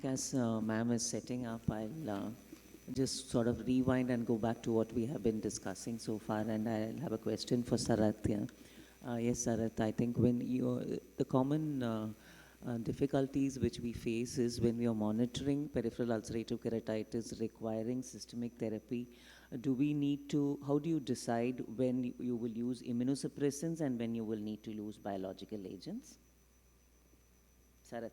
As ma'am is setting up, I'll just sort of rewind and go back to what we have been discussing so far, and I'll have a question for Sarath here. Yes, Sarath, I think when the common difficulties which we face is when we are monitoring peripheral ulcerative keratitis requiring systemic therapy. Do we need to, how do you decide when you will use immunosuppressants and when you will need to use biological agents? Sarath.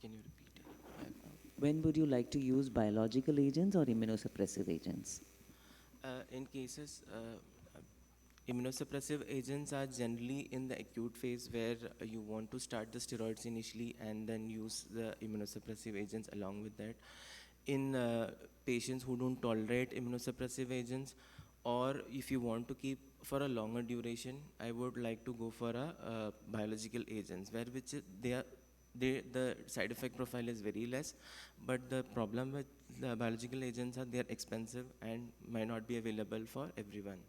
Can you repeat it? When would you like to use biological agents or immunosuppressive agents? In cases, immunosuppressive agents are generally in the acute phase where you want to start the steroids initially and then use the immunosuppressive agents along with that. In patients who don't tolerate immunosuppressive agents, or if you want to keep for a longer duration, I would like to go for a biological agents where the side effect profile is very less, but the problem with the biological agents are they are expensive and might not be available for everyone.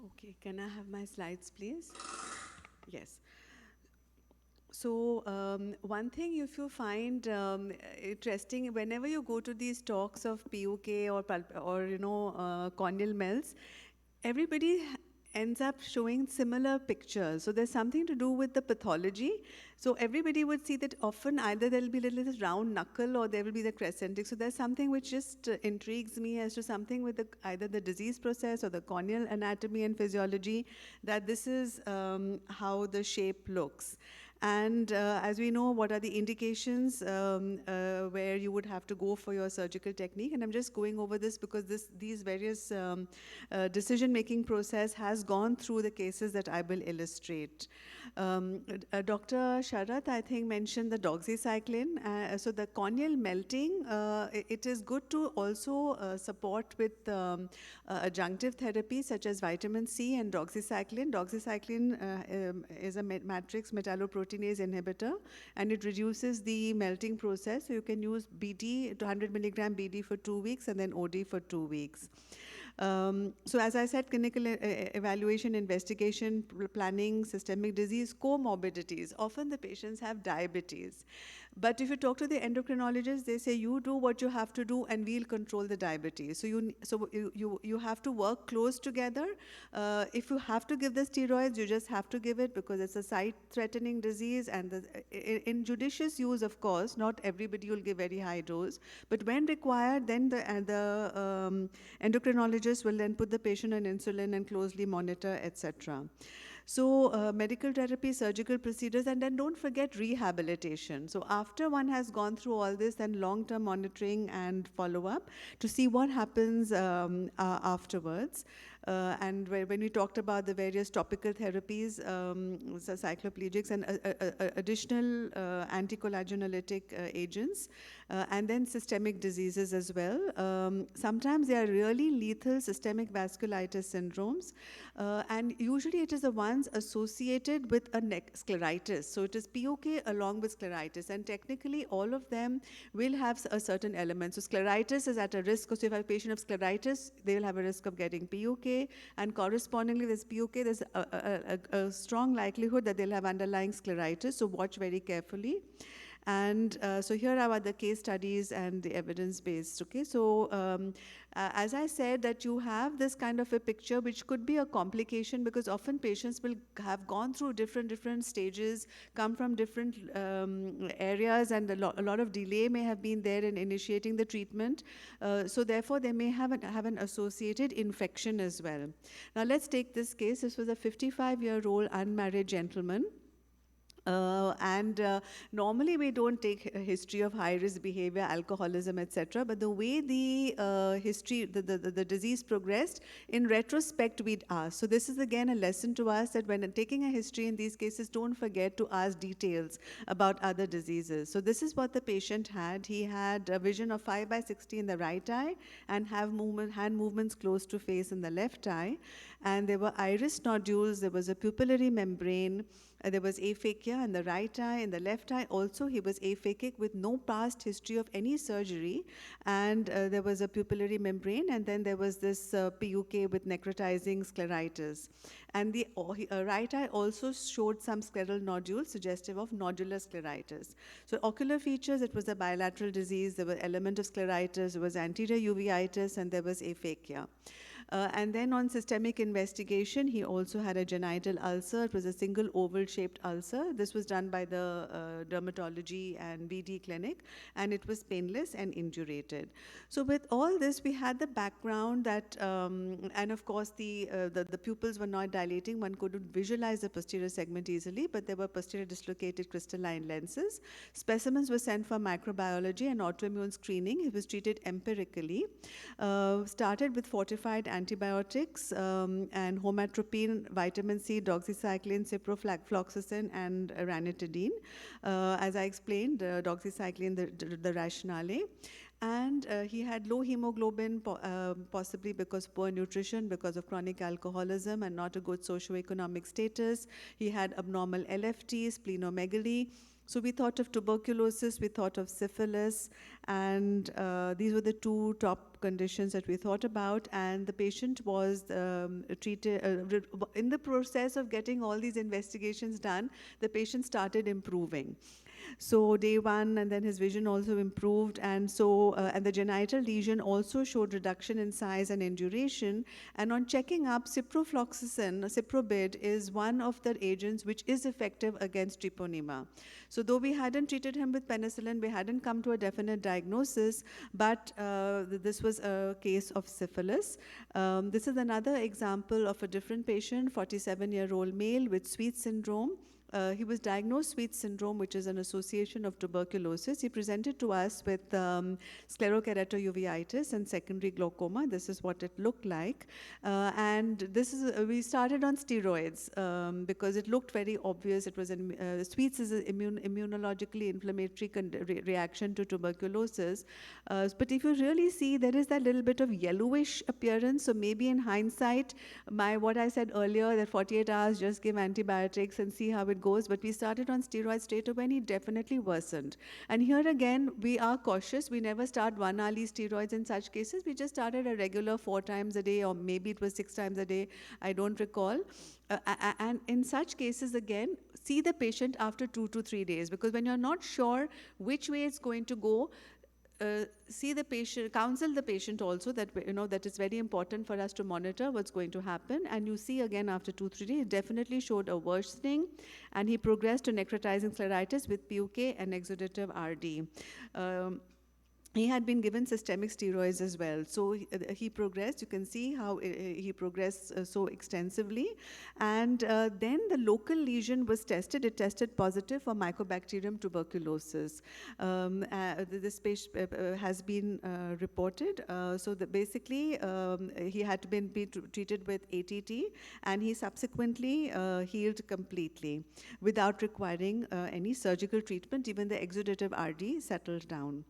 Okay, can I have my slides, please? Yes. So one thing, if you find interesting, whenever you go to these talks of PUK or corneal melts, everybody ends up showing similar pictures. So there's something to do with the pathology. So everybody would see that often either there'll be a little round knuckle or there will be the crescentic. So there's something which just intrigues me as to something with either the disease process or the corneal anatomy and physiology, that this is how the shape looks. And as we know, what are the indications where you would have to go for your surgical technique? And I'm just going over this because these various decision-making process has gone through the cases that I will illustrate. Dr. Sharath, I think, mentioned the doxycycline. So the corneal melting, it is good to also support with adjunctive therapy such as vitamin C and doxycycline. Doxycycline is a matrix metalloproteinase inhibitor, and it reduces the melting process. So you can use BD, 200 milligram BD for 2 weeks and then OD for 2 weeks. So as I said, clinical evaluation, investigation, planning, systemic disease, comorbidities. Often the patients have diabetes. But if you talk to the endocrinologist, they say, you do what you have to do and we'll control the diabetes. So you have to work close together. If you have to give the steroids, you just have to give it because it's a sight-threatening disease. And in judicious use, of course, not everybody will give very high dose. But when required, then the endocrinologist will then put the patient on insulin and closely monitor, etc. So medical therapy, surgical procedures, and then don't forget rehabilitation. So after one has gone through all this, then long-term monitoring and follow-up to see what happens afterwards. And when we talked about the various topical therapies, so cycloplegics and additional anticoagulanolytic agents, and then systemic diseases as well. Sometimes they are really lethal systemic vasculitis syndromes, and usually it is the ones associated with a neck scleritis. So it is POK along with scleritis, and technically all of them will have a certain element. So scleritis is at a risk, so if a patient of scleritis, they will have a risk of getting POK, and correspondingly with POK, there's a strong likelihood that they'll have underlying scleritis, so watch very carefully. And so here are the case studies and the evidence-based, okay? So as I said, that you have this kind of a picture which could be a complication because often patients will have gone through different stages, come from different areas, and a lot of delay may have been there in initiating the treatment. So therefore, they may have an associated infection as well. Now let's take this case. This was a 55-year-old unmarried gentleman. Normally we don't take a history of high-risk behavior, alcoholism, etc. But the way the history, the disease progressed, in retrospect we'd ask. So this is again a lesson to us that when taking a history in these cases, don't forget to ask details about other diseases. So this is what the patient had. He had a vision of 5/60 in the right eye and hand movements close to face in the left eye. And there were iris nodules, there was a pupillary membrane, There was aphakia in the right eye. In the left eye also he was aphakic with no past history of any surgery, and there was a pupillary membrane, and then there was this PUK with necrotizing scleritis. And the right eye also showed some scleral nodules suggestive of nodular scleritis. So ocular features, it was a bilateral disease, there were element of scleritis, there was anterior uveitis, and there was aphakia. And then on systemic investigation, he also had a genital ulcer. It was a single oval-shaped ulcer. This was done by the dermatology and BD clinic, and it was painless and indurated. So with all this, we had the background that, and of course, the pupils were not dilating. One couldn't visualize the posterior segment easily, but there were posterior dislocated crystalline lenses. Specimens were sent for microbiology and autoimmune screening. He was treated empirically. Started with fortified antibiotics and homatropine, vitamin C, doxycycline, ciprofloxacin, and ranitidine. As I explained, doxycycline, the rationale. And he had low hemoglobin, possibly because of poor nutrition, because of chronic alcoholism and not a good socioeconomic status. He had abnormal LFT, splenomegaly. So we thought of tuberculosis, we thought of syphilis, and these were the two top conditions that we thought about. And the patient was treated, in the process of getting all these investigations done, the patient started improving. So day one, and then his vision also improved, and so and the genital lesion also showed reduction in size and in duration. And on checking up, ciprofloxacin, ciprobid, is one of the agents which is effective against treponema. So though we hadn't treated him with penicillin, we hadn't come to a definite diagnosis, but this was a case of syphilis. This is another example of a different patient, 47-year-old male with Sweet syndrome. He was diagnosed Sweet syndrome, which is an association of tuberculosis. He presented to us with sclerokeratouveitis and secondary glaucoma. This is what it looked like. And this is, we started on steroids because it looked very obvious. It was Sweets is an immunologically inflammatory reaction to tuberculosis. But if you really see, there is that little bit of yellowish appearance. So maybe in hindsight, what I said earlier, that 48 hours, just give antibiotics and see how it goes, but we started on steroids straight away and he definitely worsened. And here again, we are cautious. We never start 1 hourly steroids in such cases. We just started a regular 4 times a day, or maybe it was 6 times a day. I don't recall. And in such cases, again, see the patient after 2 to 3 days, because when you're not sure which way it's going to go, see the patient, counsel the patient also that, that it's very important for us to monitor what's going to happen. And you see again after 2-3 days, it definitely showed a worsening, and he progressed to necrotizing scleritis with PUK and exudative RD. He had been given systemic steroids as well. So he progressed. You can see how he progressed so extensively. And then the local lesion was tested. It tested positive for Mycobacterium tuberculosis. This patient has been reported. So basically, he had to be treated with ATT, and he subsequently healed completely without requiring any surgical treatment. Even the exudative RD settled down.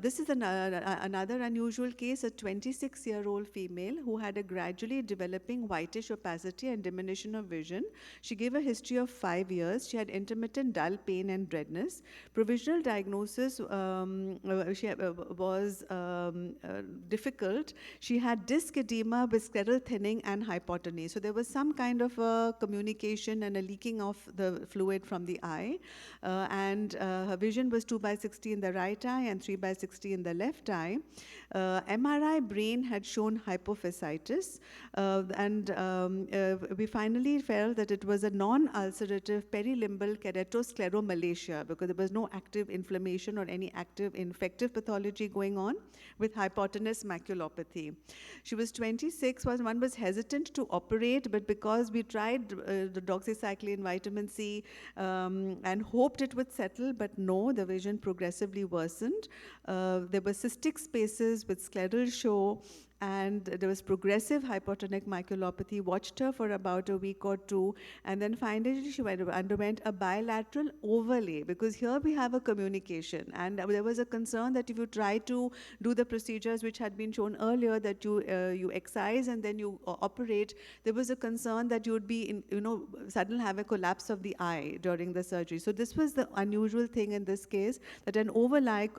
This is another unusual case, a 26-year-old female who had a gradually developing whitish opacity and diminution of vision. She gave a history of 5 years. She had intermittent dull pain and redness. Provisional diagnosis was difficult. She had disc edema with scleral thinning and hypotony. So there was some kind of a communication and a leaking of the fluid from the eye. And her vision was 2/60 in the right eye and 3/60 in the left eye. MRI brain had shown hypophysitis, and we finally felt that it was a non-ulcerative perilimbal keratoscleromalacia, because there was no active inflammation or any active infective pathology going on, with hypotenuse maculopathy. She was 26. One was hesitant to operate, but because we tried the doxycycline, vitamin C, and hoped it would settle, but no, the vision progressively worsened. There were cystic spaces with scleral show, and there was progressive hypotonic maculopathy, watched her for about a week or two, and then finally she underwent a bilateral overlay, because here we have a communication, and there was a concern that if you try to do the procedures which had been shown earlier, that you excise and then you operate, there was a concern that you would be in, suddenly have a collapse of the eye during the surgery. So this was the unusual thing in this case, that an overlay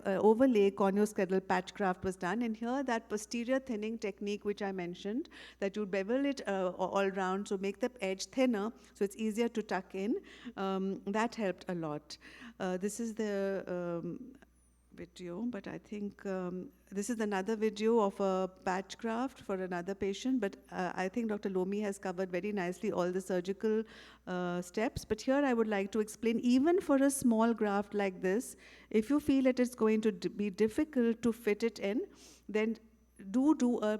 corneoscleral patch graft was done, and here that posterior thinning technique which I mentioned, that you bevel it all round, so make the edge thinner so it's easier to tuck in, that helped a lot. This is the video, but I think this is another video of a patch graft for another patient, but I think Dr. Lomi has covered very nicely all the surgical steps. But here I would like to explain, even for a small graft like this, if you feel it is going to be difficult to fit it in, then do a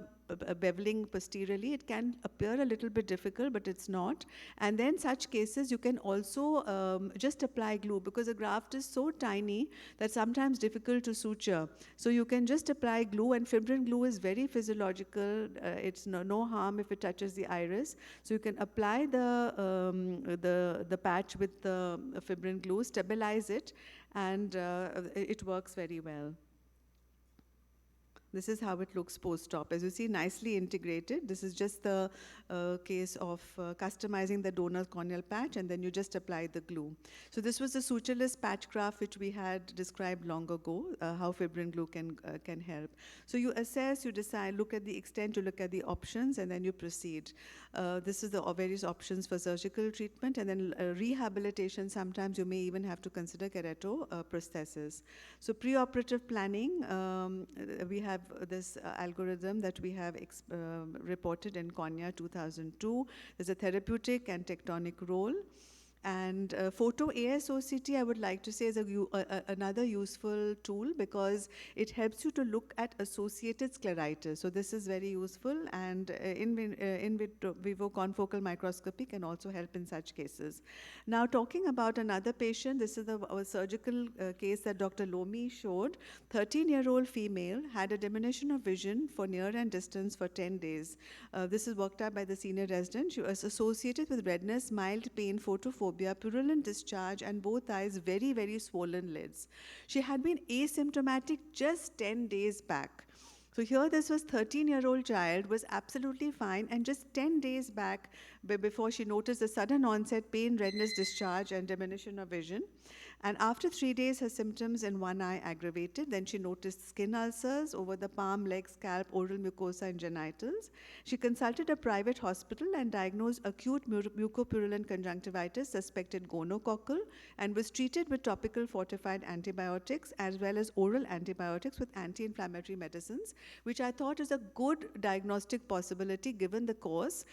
beveling posteriorly. It can appear a little bit difficult, but it's not. And then such cases, you can also just apply glue, because a graft is so tiny that sometimes difficult to suture. So you can just apply glue, and fibrin glue is very physiological. It's no harm if it touches the iris. So you can apply the patch with the fibrin glue, stabilize it, and it works very well. This is how it looks post-op. As you see, nicely integrated. This is just the case of customizing the donor corneal patch, and then you just apply the glue. So this was the sutureless patch graft which we had described long ago, how fibrin glue can help. So you assess, you decide, look at the extent, you look at the options, and then you proceed. This is the various options for surgical treatment, and then rehabilitation. Sometimes you may even have to consider keratoprosthesis. So preoperative planning, we have this algorithm that we have reported in Konya 2002. There's a therapeutic and tectonic role. And photo ASOCT, I would like to say, is another useful tool, because it helps you to look at associated scleritis. So this is very useful, and in vivo confocal microscopy can also help in such cases. Now, talking about another patient, this is a surgical case that Dr. Lomi showed. 13-year-old female had a diminution of vision for near and distance for 10 days. This is worked out by the senior resident. She was associated with redness, mild pain, photophobia, purulent discharge, and both eyes very, very swollen lids. She had been asymptomatic just 10 days back. So here this was 13-year-old child, was absolutely fine, and just 10 days back before she noticed a sudden onset pain, redness, discharge, and diminution of vision. And after 3 days, her symptoms in one eye aggravated. Then she noticed skin ulcers over the palm, leg, scalp, oral mucosa, and genitals. She consulted a private hospital and diagnosed acute mucopurulent conjunctivitis, suspected gonococcal, and was treated with topical fortified antibiotics as well as oral antibiotics with anti-inflammatory medicines, which I thought is a good diagnostic possibility given the cause.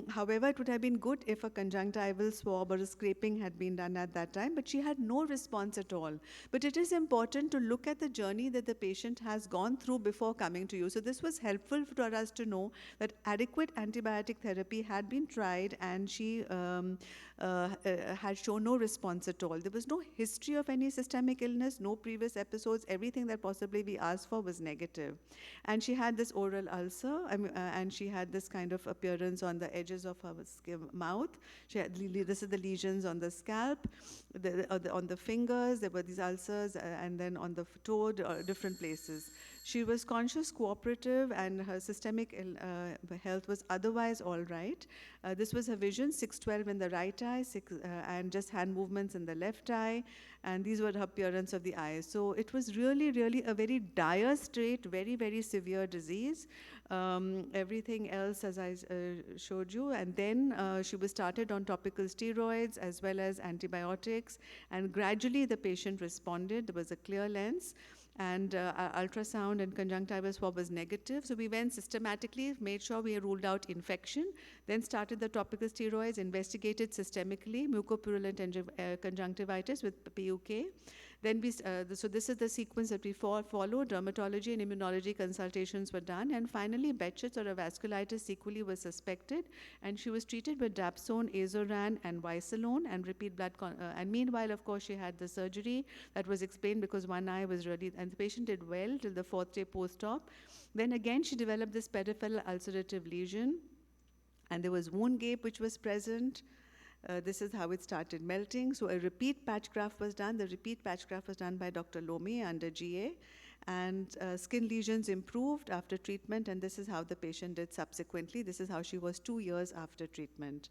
However, it would have been good if a conjunctival swab or a scraping had been done at that time, but she had no response at all. But it is important to look at the journey that the patient has gone through before coming to you. So this was helpful for us to know that adequate antibiotic therapy had been tried, and she had shown no response at all. There was no history of any systemic illness, no previous episodes. Everything that possibly we asked for was negative. And she had this oral ulcer, and she had this kind of appearance on the edges of her mouth. She had, this is the lesions on the scalp, on the fingers, there were these ulcers, and then on the toe, different places. She was conscious, cooperative, and her systemic health was otherwise all right. This was her vision, 612 in the right eye, and just hand movements in the left eye, and these were her appearance of the eyes. So it was really, really a very dire state, very, very severe disease. Everything else, as I showed you, and then she was started on topical steroids as well as antibiotics, and gradually the patient responded. There was a clear lens, and ultrasound and conjunctival swab was negative. So we went systematically, made sure we ruled out infection, then started the topical steroids, investigated systemically mucopurulent conjunctivitis with PUK. Then so this is the sequence that we followed. Dermatology and immunology consultations were done, and finally Behçet's or a vasculitis sequelae was suspected, and she was treated with dapsone, azoran, and visalone, and repeat blood. And meanwhile, of course, she had the surgery that was explained because one eye was really, and the patient did well till the 4th day post-op. Then again, she developed this peripheral ulcerative lesion, and there was wound gape which was present. This is how it started melting. So a repeat patch graft was done. The repeat patch graft was done by Dr. Lome under GA. And skin lesions improved after treatment, and this is how the patient did subsequently. This is how she was 2 years after treatment.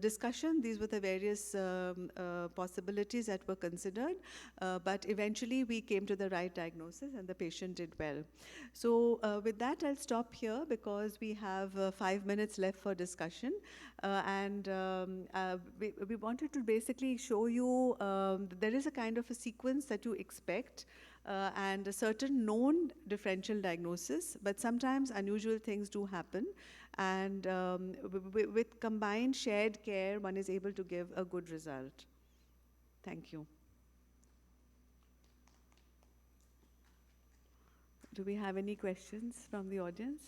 Discussion, these were the various possibilities that were considered, but eventually we came to the right diagnosis and the patient did well. So with that, I'll stop here because we have 5 minutes left for discussion. We wanted to basically show you there is a kind of a sequence that you expect and a certain known differential diagnosis, but sometimes unusual things do happen. And with combined shared care, one is able to give a good result. Thank you. Do we have any questions from the audience?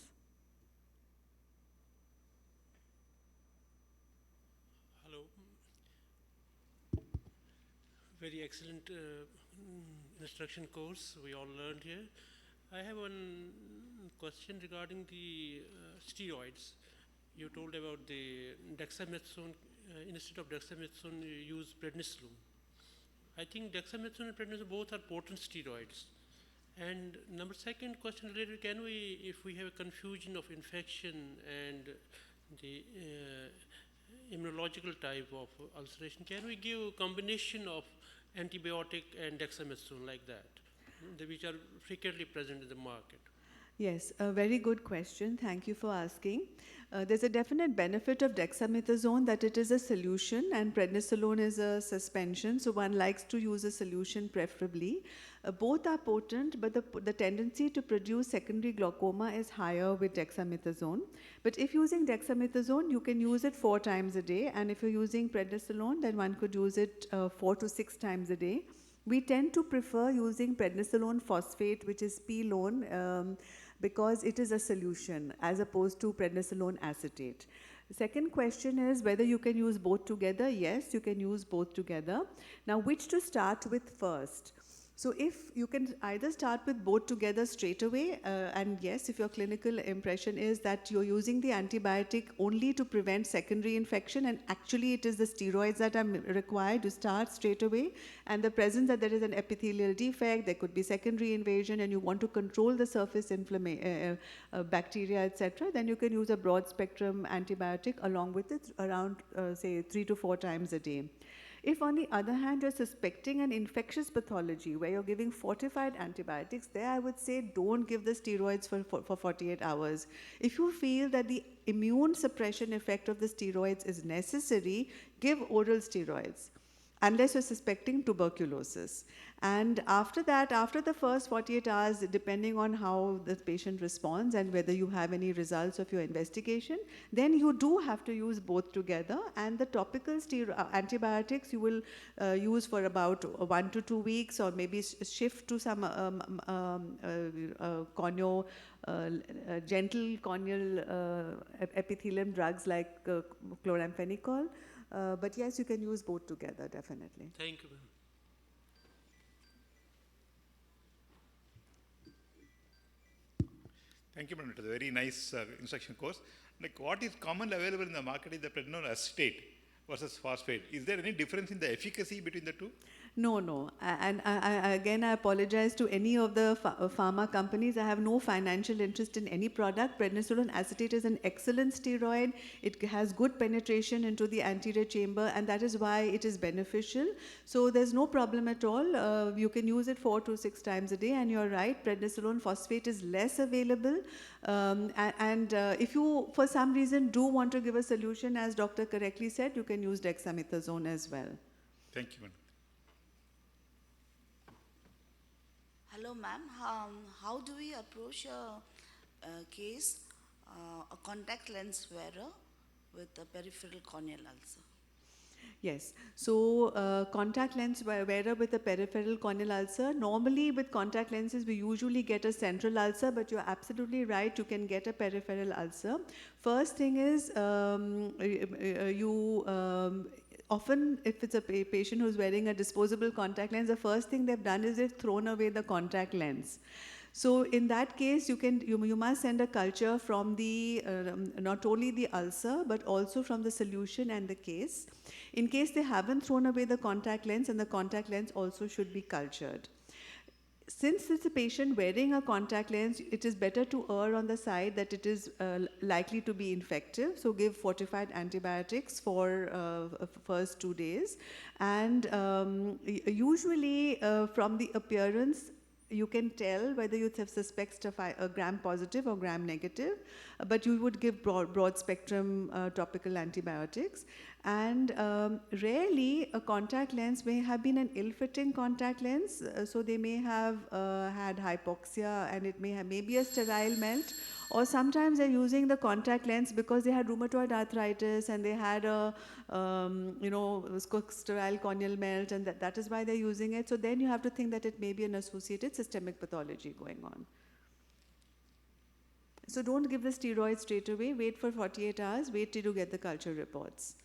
Hello. Very excellent instruction course we all learned here. I have one question regarding the steroids. You told about the dexamethasone. Instead of dexamethasone, you use prednisolone. I think dexamethasone and prednisolone both are potent steroids. And number second question related, can we, if we have a confusion of infection and the immunological type of ulceration, can we give a combination of antibiotic and dexamethasone like that, which are frequently present in the market? Yes, a very good question. Thank you for asking. There's a definite benefit of dexamethasone that it is a solution and prednisolone is a suspension, so one likes to use a solution preferably. Both are potent, but the tendency to produce secondary glaucoma is higher with dexamethasone. But if using dexamethasone, you can use it 4 times a day, and if you're using prednisolone, then one could use it 4 to 6 times a day. We tend to prefer using prednisolone phosphate, which is P-lone, because it is a solution as opposed to prednisolone acetate. The second question is whether you can use both together. Yes, you can use both together. Now, which to start with first? So if you can either start with both together straight away, and yes, if your clinical impression is that you're using the antibiotic only to prevent secondary infection, and actually it is the steroids that are required to start straight away, and the presence that there is an epithelial defect, there could be secondary invasion, and you want to control the surface bacteria, etc., then you can use a broad spectrum antibiotic along with it around, say, 3 to 4 times a day. If, on the other hand, you're suspecting an infectious pathology where you're giving fortified antibiotics, there I would say don't give the steroids for 48 hours. If you feel that the immune suppression effect of the steroids is necessary, give oral steroids, unless you're suspecting tuberculosis. And after that, after the first 48 hours, depending on how the patient responds and whether you have any results of your investigation, then you do have to use both together. And the topical antibiotics you will use for about 1 to 2 weeks, or maybe shift to some gentle corneal epithelium drugs like chloramphenicol. But yes, you can use both together, definitely. Thank you, ma'am. Thank you, madam. It was a very nice instruction course. Like, what is commonly available in the market is the prednisolone acetate versus phosphate. Is there any difference in the efficacy between the two? No. And again, I apologize to any of the pharma companies. I have no financial interest in any product. Prednisolone acetate is an excellent steroid. It has good penetration into the anterior chamber, and that is why it is beneficial. So there's no problem at all. You can use it 4 to 6 times a day, and you're right, prednisolone phosphate is less available. If you, for some reason, do want to give a solution, as doctor correctly said, you can use dexamethasone as well. Thank you, madam. Hello, ma'am. How do we approach a case, a contact lens wearer with a peripheral corneal ulcer? Yes. So contact lens wearer with a peripheral corneal ulcer. Normally with contact lenses, we usually get a central ulcer, but you're absolutely right. You can get a peripheral ulcer. First thing is often if it's a patient who's wearing a disposable contact lens, the first thing they've done is they've thrown away the contact lens. So in that case, you must send a culture from the not only the ulcer but also from the solution and the case. In case they haven't thrown away the contact lens, and the contact lens also should be cultured. Since it's a patient wearing a contact lens, it is better to err on the side that it is likely to be infective. So give fortified antibiotics for first 2 days. And usually from the appearance, you can tell whether you suspect a gram positive or gram negative, but you would give broad spectrum topical antibiotics. And rarely a contact lens may have been an ill-fitting contact lens, so they may have had hypoxia, and it may have maybe a sterile melt, or sometimes they're using the contact lens because they had rheumatoid arthritis and they had a sterile corneal melt, and that is why they're using it. So then you have to think that it may be an associated systemic pathology going on. So don't give the steroids straight away. Wait for 48 hours. Wait till you get the culture reports.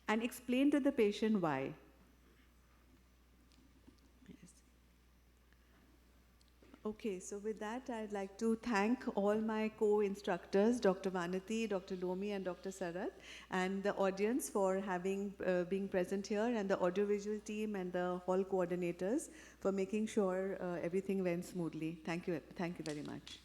And explain to the patient why. Yes. Okay, so with that, I'd like to thank all my co-instructors, Dr. Vanati, Dr. Lomi, and Dr. Sarat, and the audience for being present here, and the audiovisual team and the hall coordinators for making sure everything went smoothly. Thank you very much.